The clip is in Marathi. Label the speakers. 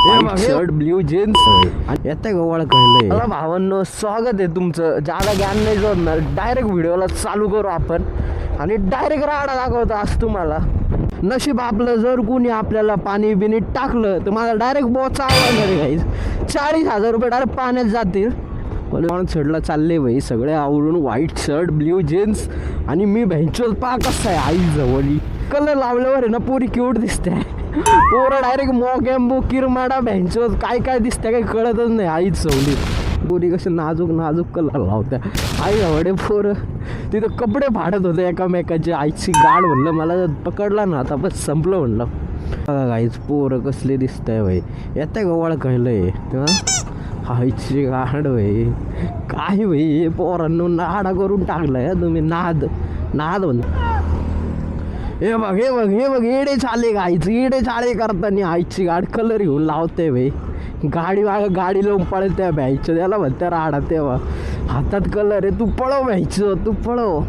Speaker 1: शर्ट ब्ल्यू जीन्स येते गोवाळ कळलंय मला भावांनो स्वागत आहे तुमचं. ज्याला ज्ञान नाही जोडणार डायरेक्ट व्हिडिओला चालू करू आपण आणि डायरेक्ट राडा दाखवतो आज तुम्हाला. नशीब आपलं जर कोणी आपल्याला पाणी बिनी टाकलं तर मला डायरेक्ट बोचा आवाज घरी गाईज 40,000 रुपये डायरेक्ट पाण्यात जातील. पण शर्टला चालले भाई सगळे आवडून व्हाईट शर्ट ब्ल्यू जीन्स आणि मी भैंचोच पा कसं आहे आई जवळी कलर लावल्यावर आहे ना पोरी क्यूट दिसते. पोरं डायरेक्ट मॉकॅम्बो किरमाडा भैंचोच काय काय दिसते काही कळतच नाही आईच सवली. पोरी कसे नाजूक नाजूक कलर लावत्या आई आवडे पोरं तिथं कपडे फाडत होते एकामेकाचे. आईची गाड म्हणलं मला पकडला ना आता बस संपलं म्हणलं. बघा गाईच पोरं कसले दिसतंय भाई येते गवाळ कळलंय आईची गाड भाई काय भाई हे पोरांनो नाडा करून टाकलाय तुम्ही नाद नाद म्हणतो. हे बघ हे बघ हे बघ येडे चाले गाईचं येडे चाळे करताना आईची गाड कलर घेऊन लावते भाई. गाडी गाडी लावून पळत्या भ्यायचं त्याला म्हणत्या राडा तेव्हा हातात कलर आहे. तू पळव भ्यायचं तू पळव.